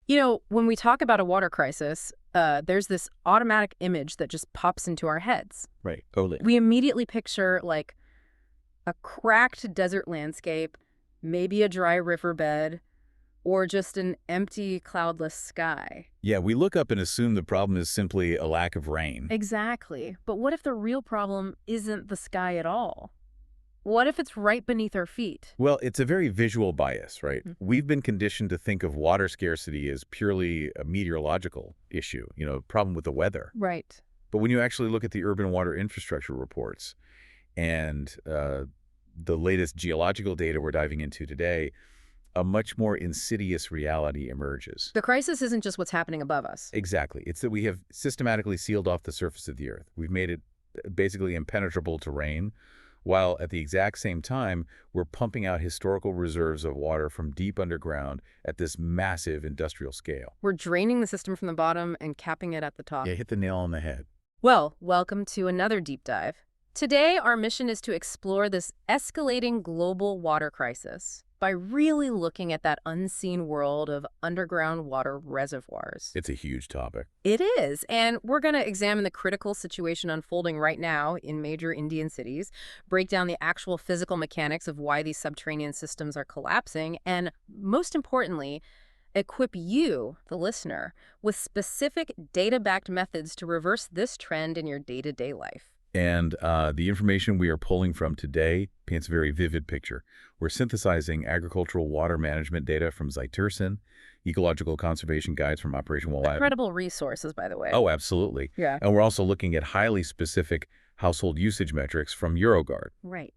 When we talk about a water crisis, there's this automatic image that just pops into our heads. Right. Totally. We immediately picture, like, a cracked desert landscape, maybe a dry riverbed, or just an empty, cloudless sky. Yeah, we look up and assume the problem is simply a lack of rain. Exactly. But what if the real problem isn't the sky at all? What if it's right beneath our feet? Well, it's a very visual bias, right? Mhm. We've been conditioned to think of water scarcity as purely a meteorological issue, problem with the weather. Right. But when you actually look at the urban water infrastructure reports and the latest geological data we're diving into today, a much more insidious reality emerges. The crisis isn't just what's happening above us. Exactly. It's that we have systematically sealed off the surface of the earth. We've made it basically impenetrable to rain, while at the exact same time, we're pumping out historical reserves of water from deep underground at this massive industrial scale. We're draining the system from the bottom and capping it at the top. Yeah, hit the nail on the head. Well, welcome to another deep dive. Today, our mission is to explore this escalating global water crisis by really looking at that unseen world of underground water reservoirs. It's a huge topic. It is, and we're going to examine the critical situation unfolding right now in major Indian cities, break down the actual physical mechanics of why these subterranean systems are collapsing, and most importantly, equip you, the listener, with specific data-backed methods to reverse this trend in your day-to-day life. And the information we are pulling from today paints a very vivid picture. We're synthesizing agricultural water management data from Zyterson, ecological conservation guides from Operation Wildlife. Incredible resources, by the way. Oh, absolutely. Yeah. And we're also looking at highly specific household usage metrics from Eurogard. Right.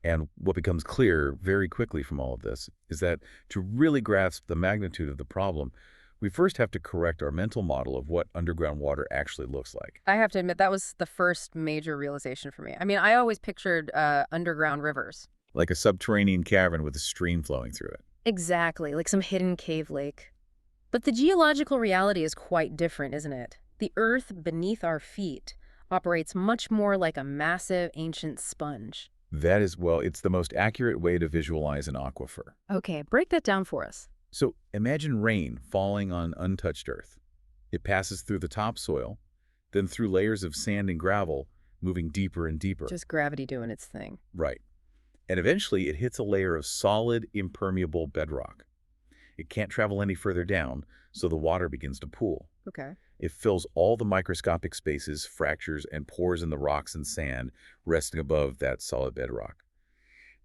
And what becomes clear very quickly from all of this is that to really grasp the magnitude of the problem, we first have to correct our mental model of what underground water actually looks like. I have to admit, that was the first major realization for me. I mean, I always pictured underground rivers. Like a subterranean cavern with a stream flowing through it. Exactly, like some hidden cave lake. But the geological reality is quite different, isn't it? The earth beneath our feet operates much more like a massive ancient sponge. That is, well, it's the most accurate way to visualize an aquifer. Okay, break that down for us. So imagine rain falling on untouched earth. It passes through the topsoil, then through layers of sand and gravel, moving deeper and deeper. Just gravity doing its thing. Right. And eventually it hits a layer of solid, impermeable bedrock. It can't travel any further down, so the water begins to pool. Okay. It fills all the microscopic spaces, fractures, and pores in the rocks and sand resting above that solid bedrock.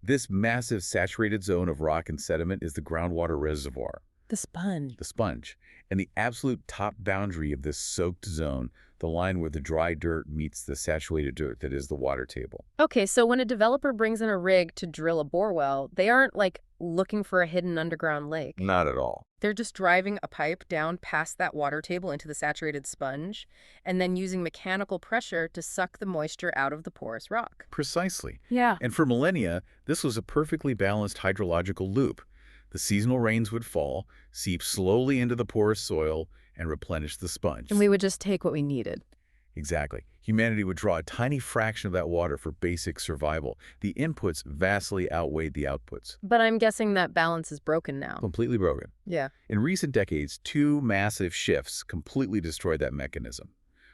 This massive saturated zone of rock and sediment is the groundwater reservoir, The sponge. the sponge, and the absolute top boundary of this soaked zone, the line where the dry dirt meets the saturated dirt that is the water table. Okay, so when a developer brings in a rig to drill a bore well, they aren't like looking for a hidden underground lake. Not at all. They're just driving a pipe down past that water table into the saturated sponge and then using mechanical pressure to suck the moisture out of the porous rock. Precisely. Yeah. And for millennia, this was a perfectly balanced hydrological loop. The seasonal rains would fall, seep slowly into the porous soil, and replenish the sponge. And we would just take what we needed. Exactly. Humanity would draw a tiny fraction of that water for basic survival. The inputs vastly outweighed the outputs. But I'm guessing that balance is broken now. Completely broken. Yeah. In recent decades, two massive shifts completely destroyed that mechanism.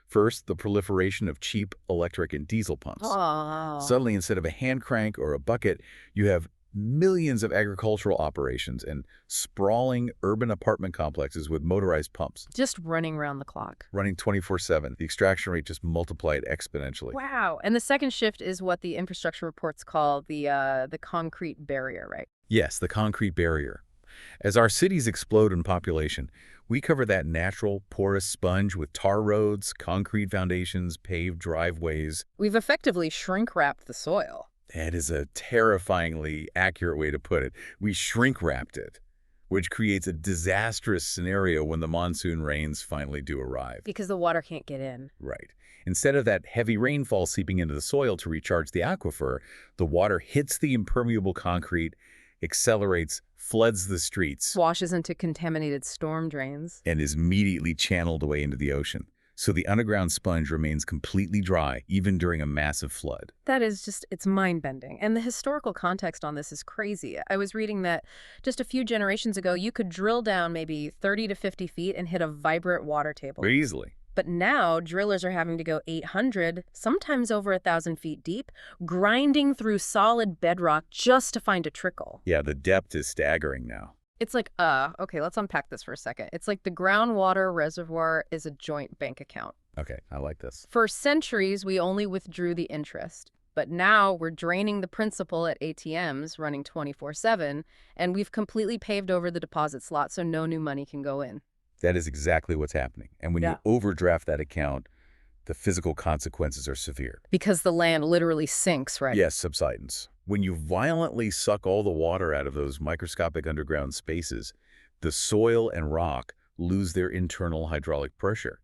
First, the proliferation of cheap electric and diesel pumps. Oh. Suddenly, instead of a hand crank or a bucket, you have millions of agricultural operations and sprawling urban apartment complexes with motorized pumps Just running around the clock. running 24/7. The extraction rate just multiplied exponentially. Wow. And the second shift is what the infrastructure reports call the concrete barrier, right? Yes, the concrete barrier. As our cities explode in population, we cover that natural, porous sponge with tar roads, concrete foundations, paved driveways. We've effectively shrink-wrapped the soil. That is a terrifyingly accurate way to put it. We shrink-wrapped it, which creates a disastrous scenario when the monsoon rains finally do arrive. Because the water can't get in. Right. Instead of that heavy rainfall seeping into the soil to recharge the aquifer, the water hits the impermeable concrete, accelerates, floods the streets, Washes into contaminated storm drains. and is immediately channeled away into the ocean. So the underground sponge remains completely dry, even during a massive flood. That is just, it's mind-bending. And the historical context on this is crazy. I was reading that just a few generations ago, you could drill down maybe 30 to 50 feet and hit a vibrant water table. Very easily. But now drillers are having to go 800, sometimes over 1,000 feet deep, grinding through solid bedrock just to find a trickle. Yeah, the depth is staggering now. It's like, okay, let's unpack this for a second. It's like the groundwater reservoir is a joint bank account. Okay, I like this. For centuries, we only withdrew the interest. But now we're draining the principal at ATMs running 24/7, and we've completely paved over the deposit slot so no new money can go in. That is exactly what's happening. And when you overdraft that account, the physical consequences are severe. Because the land literally sinks, right? Yes, subsidence. When you violently suck all the water out of those microscopic underground spaces, the soil and rock lose their internal hydraulic pressure.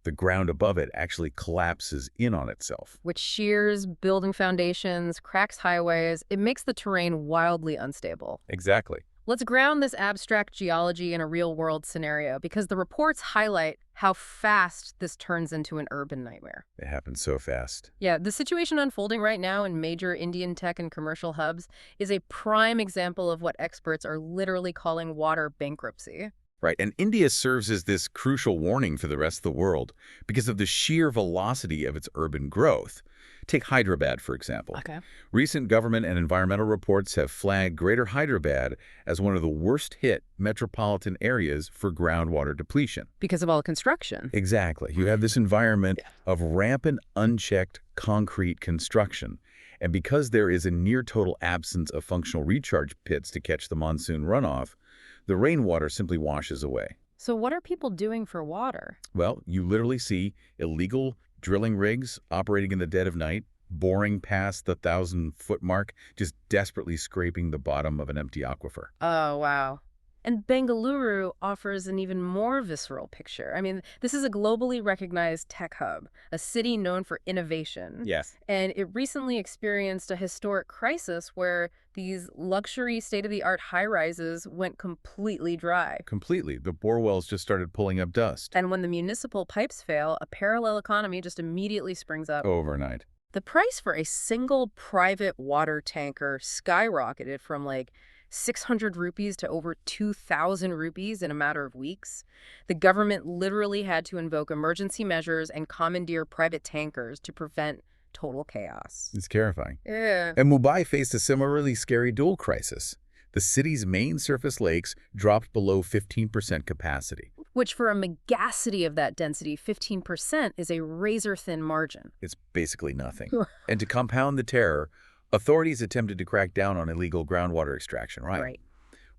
The ground above it actually collapses in on itself. Which shears building foundations, cracks highways. It makes the terrain wildly unstable. Exactly. Let's ground this abstract geology in a real-world scenario because the reports highlight how fast this turns into an urban nightmare. It happens so fast. Yeah, the situation unfolding right now in major Indian tech and commercial hubs is a prime example of what experts are literally calling water bankruptcy. Right, and India serves as this crucial warning for the rest of the world because of the sheer velocity of its urban growth. Take Hyderabad, for example. Okay. Recent government and environmental reports have flagged Greater Hyderabad as one of the worst-hit metropolitan areas for groundwater depletion. Because of all the construction. Exactly. You have this environment of rampant, unchecked concrete construction. And because there is a near-total absence of functional recharge pits to catch the monsoon runoff, the rainwater simply washes away. So what are people doing for water? Well, you literally see illegal drilling rigs operating in the dead of night, boring past the 1,000-foot mark, just desperately scraping the bottom of an empty aquifer. Oh, wow. And Bengaluru offers an even more visceral picture. I mean, this is a globally recognized tech hub, a city known for innovation. Yes. And it recently experienced a historic crisis where these luxury state-of-the-art high-rises went completely dry. Completely. The bore wells just started pulling up dust. And when the municipal pipes fail, a parallel economy just immediately springs up. Overnight. The price for a single private water tanker skyrocketed from like 600 rupees to over 2,000 rupees in a matter of weeks. The government literally had to invoke emergency measures and commandeer private tankers to prevent total chaos. It's terrifying. Yeah. And Mumbai faced a similarly scary dual crisis. The city's main surface lakes dropped below 15% capacity. Which for a megacity of that density, 15% is a razor-thin margin. It's basically nothing. And to compound the terror, authorities attempted to crack down on illegal groundwater extraction, right?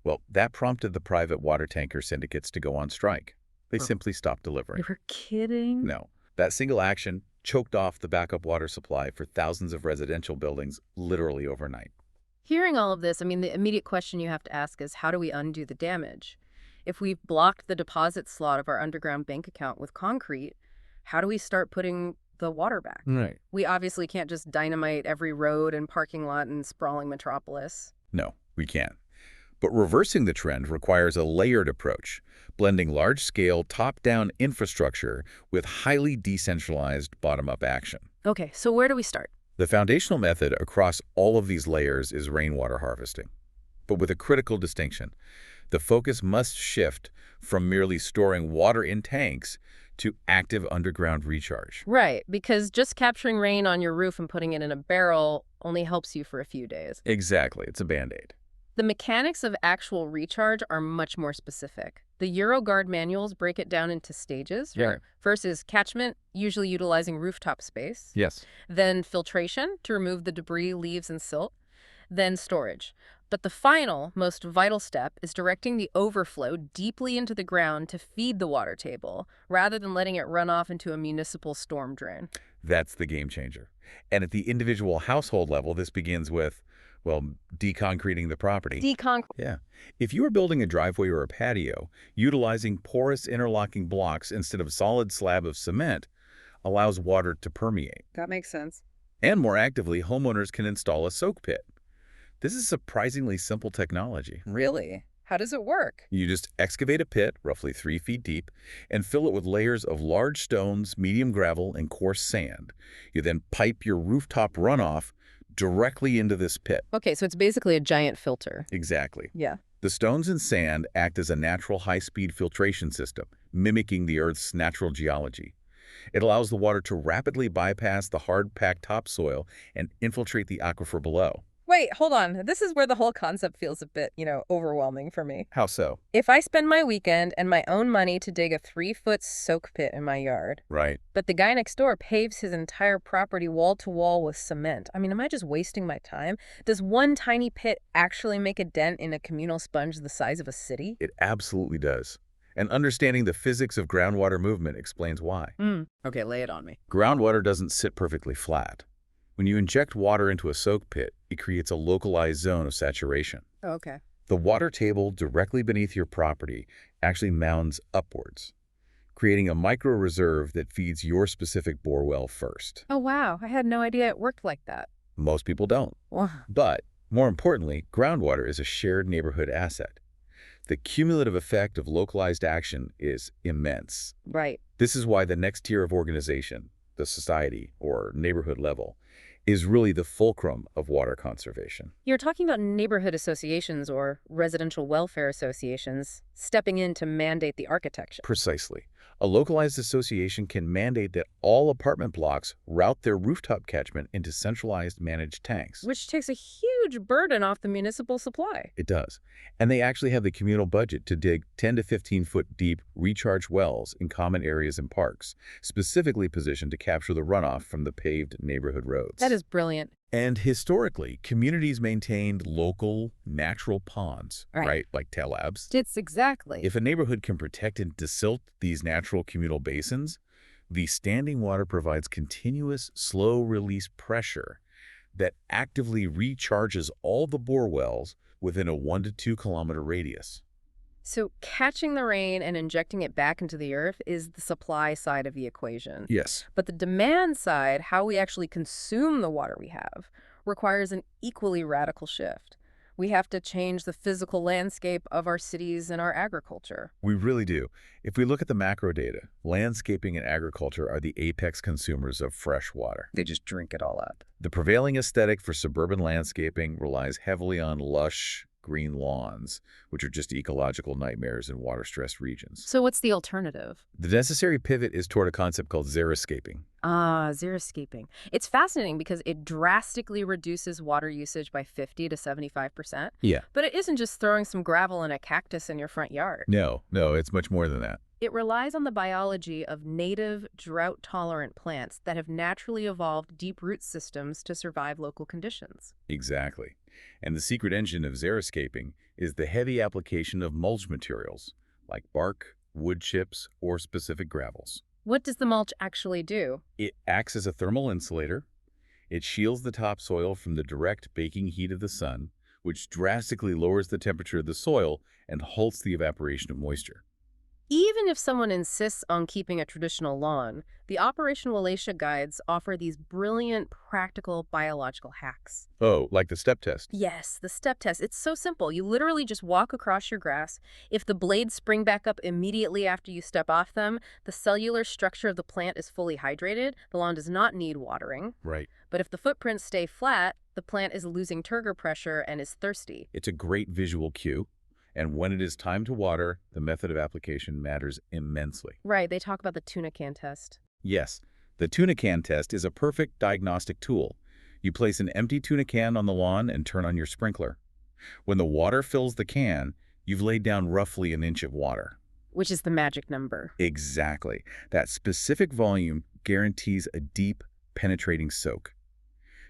Well, that prompted the private water tanker syndicates to go on strike. They simply stopped delivering. You're kidding? No. That single action choked off the backup water supply for thousands of residential buildings literally overnight. Hearing all of this, I mean, the immediate question you have to ask is, how do we undo the damage? If we've blocked the deposit slot of our underground bank account with concrete, how do we start putting the water back? Right. We obviously can't just dynamite every road and parking lot in sprawling metropolis. No, we can't. But reversing the trend requires a layered approach, blending large-scale, top-down infrastructure with highly decentralized bottom-up action. Okay, so where do we start? The foundational method across all of these layers is rainwater harvesting, but with a critical distinction. The focus must shift from merely storing water in tanks to active underground recharge. Right, because just capturing rain on your roof and putting it in a barrel only helps you for a few days. Exactly, it's a Band-Aid. The mechanics of actual recharge are much more specific. The Euroguard manuals break it down into stages. Yeah. First is catchment, usually utilizing rooftop space. Yes. Then filtration to remove the debris, leaves, and silt. Then storage. But the final, most vital step is directing the overflow deeply into the ground to feed the water table, rather than letting it run off into a municipal storm drain. That's the game changer. And at the individual household level, this begins with, well, deconcreting the property. Yeah. If you are building a driveway or a patio, utilizing porous interlocking blocks instead of solid slab of cement allows water to permeate. That makes sense. And more actively, homeowners can install a soak pit. This is surprisingly simple technology. Really? How does it work? You just excavate a pit, roughly 3 feet deep, and fill it with layers of large stones, medium gravel, and coarse sand. You then pipe your rooftop runoff directly into this pit. Okay, so it's basically a giant filter. Exactly. Yeah. The stones and sand act as a natural high-speed filtration system, mimicking the Earth's natural geology. It allows the water to rapidly bypass the hard-packed topsoil and infiltrate the aquifer below. Wait, hold on. This is where the whole concept feels a bit, overwhelming for me. How so? If I spend my weekend and my own money to dig a 3-foot soak pit in my yard, Right. but the guy next door paves his entire property wall to wall with cement, am I just wasting my time? Does one tiny pit actually make a dent in a communal sponge the size of a city? It absolutely does. And understanding the physics of groundwater movement explains why. Okay, lay it on me. Groundwater doesn't sit perfectly flat. When you inject water into a soak pit, it creates a localized zone of saturation. Okay. The water table directly beneath your property actually mounds upwards, creating a micro-reserve that feeds your specific bore well first. Oh, wow. I had no idea it worked like that. Most people don't. Wow. But, more importantly, groundwater is a shared neighborhood asset. The cumulative effect of localized action is immense. Right. This is why the next tier of organization, the society or neighborhood level, is really the fulcrum of water conservation. You're talking about neighborhood associations or residential welfare associations stepping in to mandate the architecture. Precisely. A localized association can mandate that all apartment blocks route their rooftop catchment into centralized managed tanks. Which takes a huge burden off the municipal supply. It does. And they actually have the communal budget to dig 10 to 15 foot deep recharge wells in common areas and parks, specifically positioned to capture the runoff from the paved neighborhood roads. That is brilliant. And historically, communities maintained local natural ponds, Right. Like tailabs. It's exactly. If a neighborhood can protect and desilt these natural communal basins, the standing water provides continuous, slow-release pressure that actively recharges all the bore wells within a 1 to 2 kilometer radius. So catching the rain and injecting it back into the earth is the supply side of the equation. Yes. But the demand side, how we actually consume the water we have, requires an equally radical shift. We have to change the physical landscape of our cities and our agriculture. We really do. If we look at the macro data, landscaping and agriculture are the apex consumers of fresh water. They just drink it all up. The prevailing aesthetic for suburban landscaping relies heavily on lush, green lawns, which are just ecological nightmares in water-stressed regions. So what's the alternative? The necessary pivot is toward a concept called xeriscaping. Xeriscaping. It's fascinating because it drastically reduces water usage by 50 to 75%. Yeah. But it isn't just throwing some gravel and a cactus in your front yard. No, it's much more than that. It relies on the biology of native, drought-tolerant plants that have naturally evolved deep root systems to survive local conditions. Exactly. And the secret engine of xeriscaping is the heavy application of mulch materials, like bark, wood chips, or specific gravels. What does the mulch actually do? It acts as a thermal insulator. It shields the topsoil from the direct baking heat of the sun, which drastically lowers the temperature of the soil and halts the evaporation of moisture. Even if someone insists on keeping a traditional lawn, the Operation Wallachia guides offer these brilliant, practical biological hacks. Oh, like the step test. Yes, the step test. It's so simple. You literally just walk across your grass. If the blades spring back up immediately after you step off them, the cellular structure of the plant is fully hydrated. The lawn does not need watering. Right. But if the footprints stay flat, the plant is losing turgor pressure and is thirsty. It's a great visual cue. And when it is time to water, the method of application matters immensely. Right, they talk about the tuna can test. Yes, the tuna can test is a perfect diagnostic tool. You place an empty tuna can on the lawn and turn on your sprinkler. When the water fills the can, you've laid down roughly an inch of water. Which is the magic number. Exactly. That specific volume guarantees a deep, penetrating soak.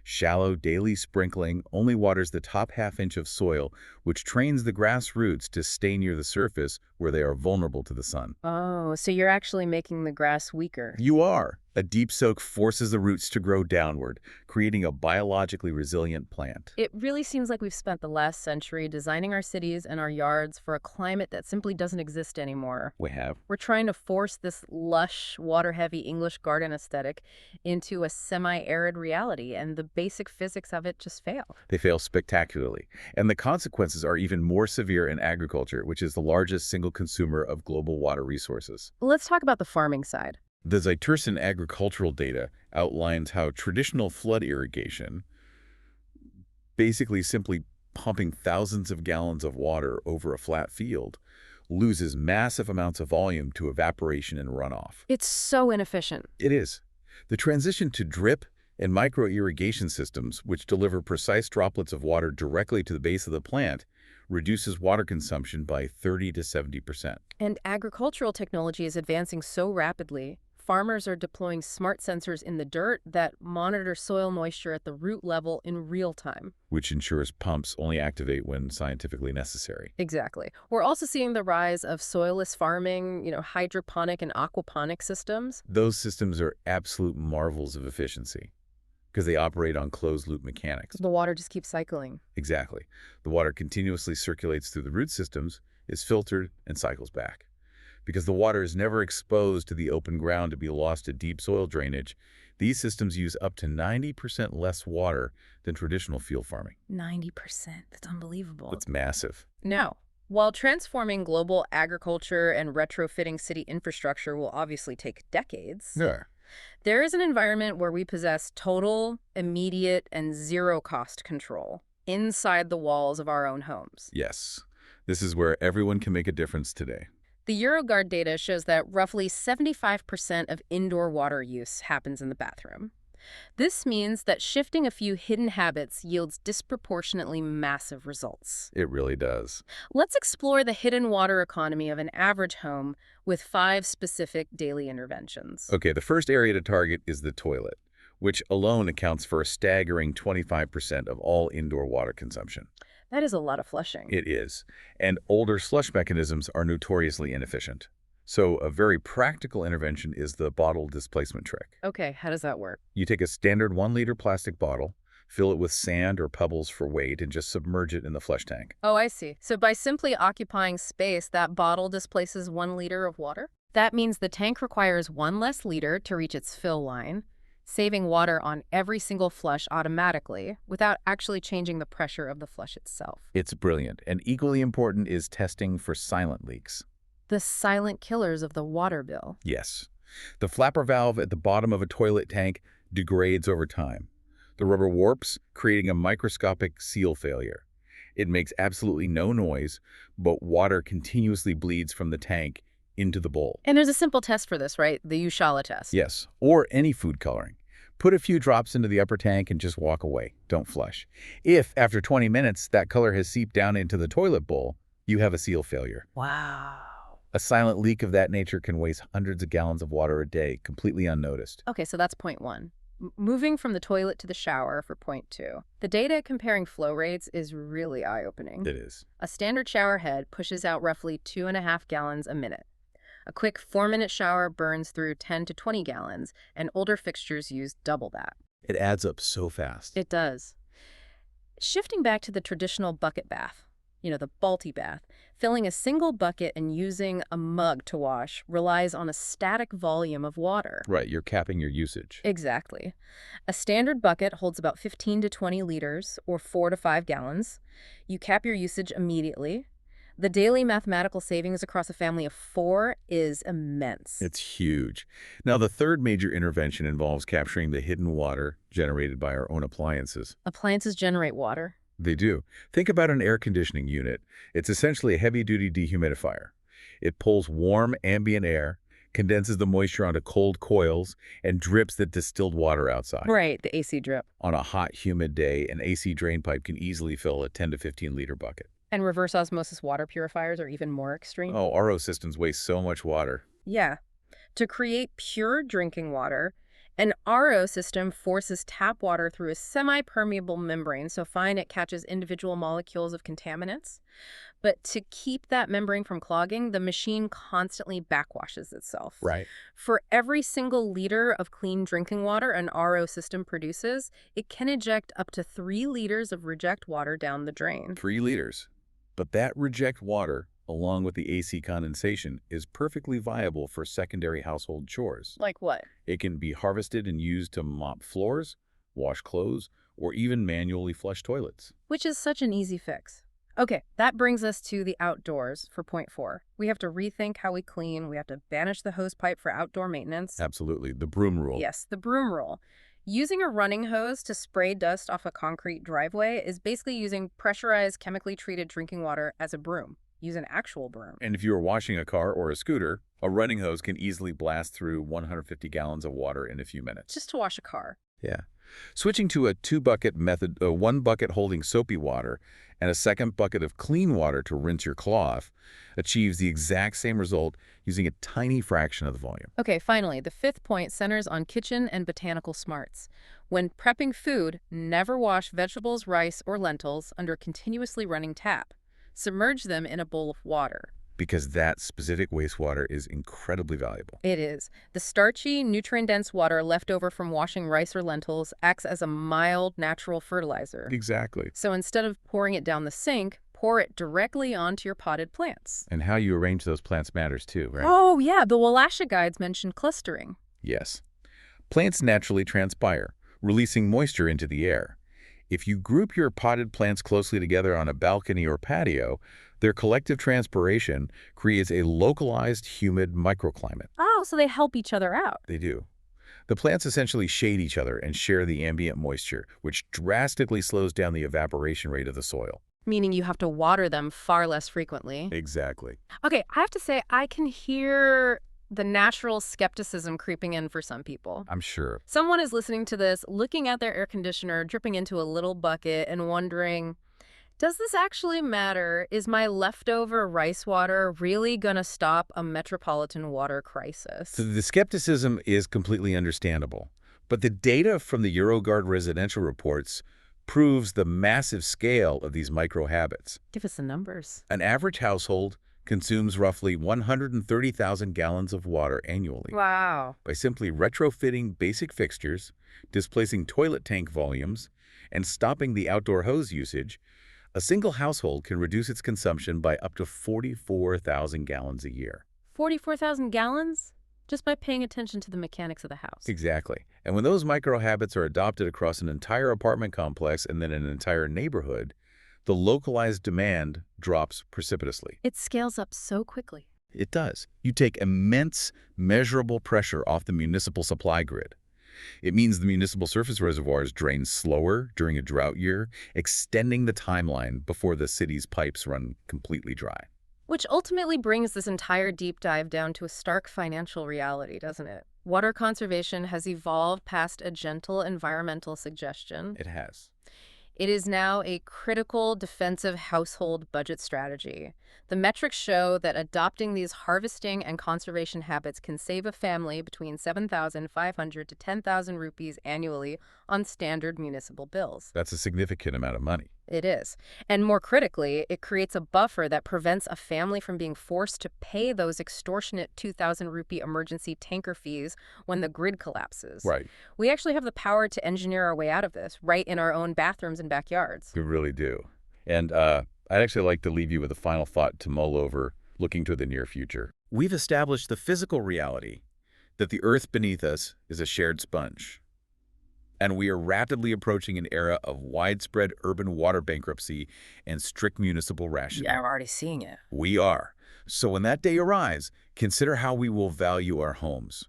Shallow daily sprinkling only waters the top half inch of soil, which trains the grass roots to stay near the surface where they are vulnerable to the sun. Oh, so you're actually making the grass weaker. You are. A deep soak forces the roots to grow downward, creating a biologically resilient plant. It really seems like we've spent the last century designing our cities and our yards for a climate that simply doesn't exist anymore. We have. We're trying to force this lush, water-heavy English garden aesthetic into a semi-arid reality, and the basic physics of it just fail. They fail spectacularly. And the consequences are even more severe in agriculture, which is the largest single consumer of global water resources. Let's talk about the farming side. The Zeiterson agricultural data outlines how traditional flood irrigation, basically simply pumping thousands of gallons of water over a flat field, loses massive amounts of volume to evaporation and runoff. It's so inefficient. It is. The transition to drip and micro-irrigation systems, which deliver precise droplets of water directly to the base of the plant, reduces water consumption by 30 to 70%. And agricultural technology is advancing so rapidly. Farmers are deploying smart sensors in the dirt that monitor soil moisture at the root level in real time. Which ensures pumps only activate when scientifically necessary. Exactly. We're also seeing the rise of soilless farming, hydroponic and aquaponic systems. Those systems are absolute marvels of efficiency because they operate on closed-loop mechanics. The water just keeps cycling. Exactly. The water continuously circulates through the root systems, is filtered, and cycles back. Because the water is never exposed to the open ground to be lost to deep soil drainage, these systems use up to 90% less water than traditional field farming. 90%. That's unbelievable. That's massive. Now, while transforming global agriculture and retrofitting city infrastructure will obviously take decades, Yeah. there is an environment where we possess total, immediate, and zero-cost control inside the walls of our own homes. Yes. This is where everyone can make a difference today. The Eurogard data shows that roughly 75% of indoor water use happens in the bathroom. This means that shifting a few hidden habits yields disproportionately massive results. It really does. Let's explore the hidden water economy of an average home with 5 specific daily interventions. Okay, the first area to target is the toilet, which alone accounts for a staggering 25% of all indoor water consumption. That is a lot of flushing. It is. And older flush mechanisms are notoriously inefficient. So a very practical intervention is the bottle displacement trick. Okay, how does that work? You take a standard 1-liter plastic bottle, fill it with sand or pebbles for weight, and just submerge it in the flush tank. Oh, I see. So by simply occupying space, that bottle displaces 1 liter of water? That means the tank requires 1 less liter to reach its fill line, saving water on every single flush automatically without actually changing the pressure of the flush itself. It's brilliant, and equally important is testing for silent leaks. The silent killers of the water bill. Yes. The flapper valve at the bottom of a toilet tank degrades over time. The rubber warps, creating a microscopic seal failure. It makes absolutely no noise, but water continuously bleeds from the tank into the bowl. And there's a simple test for this, right? The Ushala test. Yes, or any food coloring. Put a few drops into the upper tank and just walk away. Don't flush. If, after 20 minutes, that color has seeped down into the toilet bowl, you have a seal failure. Wow. A silent leak of that nature can waste hundreds of gallons of water a day, completely unnoticed. Okay, so that's point 1. Moving from the toilet to the shower for point 2. The data comparing flow rates is really eye-opening. It is. A standard shower head pushes out roughly 2.5 gallons a minute. A quick 4-minute shower burns through 10 to 20 gallons, and older fixtures use double that. It adds up so fast. It does. Shifting back to the traditional bucket bath, the Balti bath, filling a single bucket and using a mug to wash relies on a static volume of water. Right, you're capping your usage. Exactly. A standard bucket holds about 15 to 20 liters, or 4 to 5 gallons. You cap your usage immediately. The daily mathematical savings across a family of 4 is immense. It's huge. Now, the third major intervention involves capturing the hidden water generated by our own appliances. Appliances generate water. They do. Think about an air conditioning unit. It's essentially a heavy-duty dehumidifier. It pulls warm ambient air, condenses the moisture onto cold coils, and drips the distilled water outside. Right, the AC drip. On a hot, humid day, an AC drain pipe can easily fill a 10 to 15-liter bucket. And reverse osmosis water purifiers are even more extreme. Oh, RO systems waste so much water. Yeah. To create pure drinking water, an RO system forces tap water through a semi-permeable membrane, so fine it catches individual molecules of contaminants. But to keep that membrane from clogging, the machine constantly backwashes itself. Right. For every single liter of clean drinking water an RO system produces, it can eject up to 3 liters of reject water down the drain. 3 liters. But that reject water, along with the AC condensation, is perfectly viable for secondary household chores. Like what? It can be harvested and used to mop floors, wash clothes, or even manually flush toilets. Which is such an easy fix. Okay, that brings us to the outdoors for point 4. We have to rethink how we clean. We have to banish the hose pipe for outdoor maintenance. Absolutely. The broom rule. Yes, the broom rule. Using a running hose to spray dust off a concrete driveway is basically using pressurized, chemically treated drinking water as a broom. Use an actual broom. And if you are washing a car or a scooter, a running hose can easily blast through 150 gallons of water in a few minutes. Just to wash a car. Yeah. Switching to a 2-bucket method, 1 bucket holding soapy water and a 2nd bucket of clean water to rinse your cloth achieves the exact same result using a tiny fraction of the volume. Okay, finally, the 5th point centers on kitchen and botanical smarts. When prepping food, never wash vegetables, rice, or lentils under a continuously running tap. Submerge them in a bowl of water. Because that specific wastewater is incredibly valuable. It is. The starchy, nutrient-dense water left over from washing rice or lentils acts as a mild, natural fertilizer. Exactly. So instead of pouring it down the sink, pour it directly onto your potted plants. And how you arrange those plants matters too, right? Oh, yeah, the Walasha guides mentioned clustering. Yes. Plants naturally transpire, releasing moisture into the air. If you group your potted plants closely together on a balcony or patio, their collective transpiration creates a localized, humid microclimate. Oh, so they help each other out. They do. The plants essentially shade each other and share the ambient moisture, which drastically slows down the evaporation rate of the soil. Meaning you have to water them far less frequently. Exactly. Okay, I have to say, I can hear the natural skepticism creeping in for some people. I'm sure. Someone is listening to this, looking at their air conditioner dripping into a little bucket and wondering, does this actually matter? Is my leftover rice water really going to stop a metropolitan water crisis? So the skepticism is completely understandable. But the data from the Eurogard residential reports proves the massive scale of these micro-habits. Give us the numbers. An average household consumes roughly 130,000 gallons of water annually. Wow. By simply retrofitting basic fixtures, displacing toilet tank volumes, and stopping the outdoor hose usage, a single household can reduce its consumption by up to 44,000 gallons a year. 44,000 gallons? Just by paying attention to the mechanics of the house. Exactly. And when those micro-habits are adopted across an entire apartment complex and then an entire neighborhood, the localized demand drops precipitously. It scales up so quickly. It does. You take immense, measurable pressure off the municipal supply grid. It means the municipal surface reservoirs drain slower during a drought year, extending the timeline before the city's pipes run completely dry. Which ultimately brings this entire deep dive down to a stark financial reality, doesn't it? Water conservation has evolved past a gentle environmental suggestion. It has. It is now a critical defensive household budget strategy. The metrics show that adopting these harvesting and conservation habits can save a family between 7,500 to 10,000 rupees annually on standard municipal bills. That's a significant amount of money. It is. And more critically, it creates a buffer that prevents a family from being forced to pay those extortionate 2,000 rupee emergency tanker fees when the grid collapses. Right. We actually have the power to engineer our way out of this, right in our own bathrooms and backyards. We really do. And I'd actually like to leave you with a final thought to mull over, looking to the near future. We've established the physical reality that the earth beneath us is a shared sponge. And we are rapidly approaching an era of widespread urban water bankruptcy and strict municipal rationing. Yeah, we're already seeing it. We are. So when that day arrives, consider how we will value our homes.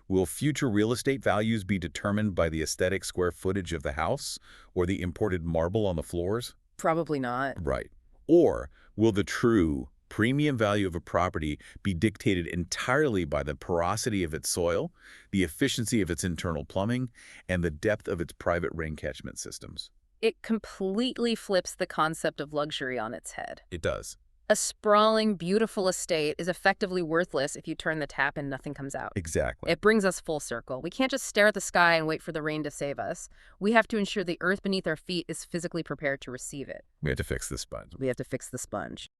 Will future real estate values be determined by the aesthetic square footage of the house or the imported marble on the floors? Probably not. Right. Or will the true premium value of a property be dictated entirely by the porosity of its soil, the efficiency of its internal plumbing, and the depth of its private rain catchment systems? It completely flips the concept of luxury on its head. It does. A sprawling, beautiful estate is effectively worthless if you turn the tap and nothing comes out. Exactly. It brings us full circle. We can't just stare at the sky and wait for the rain to save us. We have to ensure the earth beneath our feet is physically prepared to receive it. We have to fix this sponge. We have to fix the sponge.